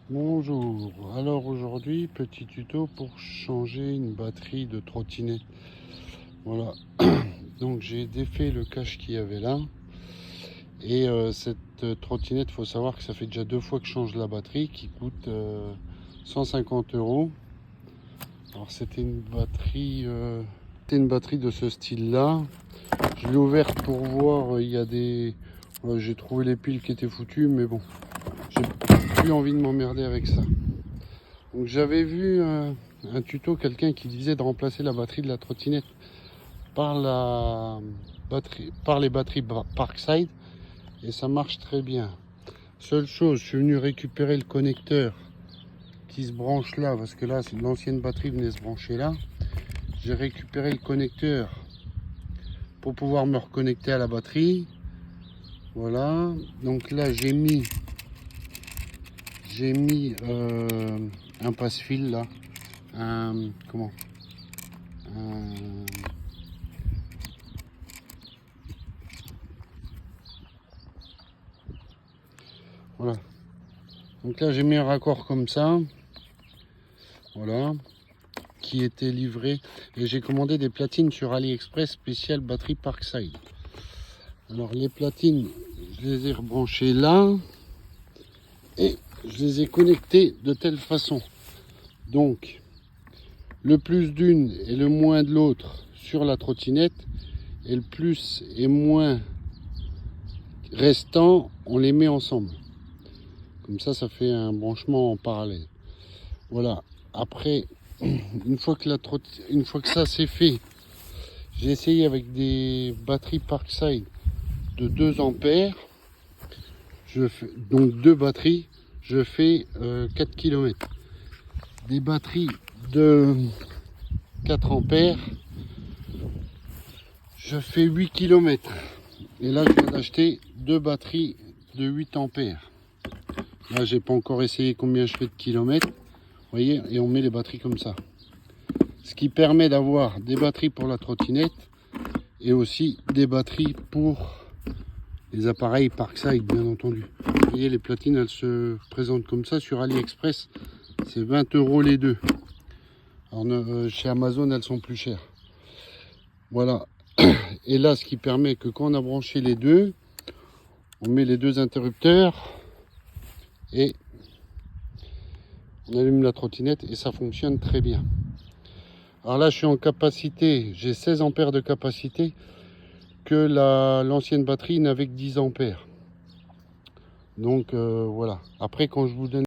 Bonjour, alors aujourd'hui petit tuto pour changer une batterie de trottinette. Voilà, donc j'ai défait le cache qu'il y avait là. Et cette trottinette, faut savoir que ça fait déjà 2 fois que je change la batterie qui coûte 150 euros. Alors c'était une batterie de ce style là. Je l'ai ouverte pour voir, il y a des... j'ai trouvé les piles qui étaient foutues, mais bon, j'ai plus envie de m'emmerder avec ça. Donc j'avais vu un tuto, quelqu'un qui disait de remplacer la batterie de la trottinette par les batteries Parkside, et ça marche très bien. Seule chose, je suis venu récupérer le connecteur qui se branche là, parce que là l'ancienne batterie venait se brancher là. J'ai récupéré le connecteur pour pouvoir me reconnecter à la batterie. Voilà, donc là j'ai mis un passe-fil là, comment, voilà. Donc là j'ai mis un raccord comme ça, voilà, qui était livré, et j'ai commandé des platines sur AliExpress spécial batterie Parkside. Alors les platines, je les ai rebranchées là et je les ai connectées de telle façon. Donc le plus d'une et le moins de l'autre sur la trottinette, et le plus et moins restant, on les met ensemble. Comme ça fait un branchement en parallèle. Voilà. Après, une fois que ça c'est fait, j'ai essayé avec des batteries Parkside de 2 ampères. Donc 2 batteries, je fais 4 km. Des batteries de 4 ampères, je fais 8 km. Et là, je viens d'acheter 2 batteries de 8 ampères. Là, j'ai pas encore essayé combien je fais de kilomètres. Vous voyez, et on met les batteries comme ça. Ce qui permet d'avoir des batteries pour la trottinette et aussi des batteries pour les appareils Parkside, bien entendu. Vous voyez, les platines, elles se présentent comme ça sur AliExpress. C'est 20 euros les deux. Alors, chez Amazon, elles sont plus chères. Voilà. Et là, ce qui permet que quand on a branché les deux, on met les 2 interrupteurs et on allume la trottinette et ça fonctionne très bien. Alors là, je suis en capacité, j'ai 16 ampères de capacité, que l'ancienne batterie n'avait que 10 ampères. Donc voilà. Après, quand je vous donne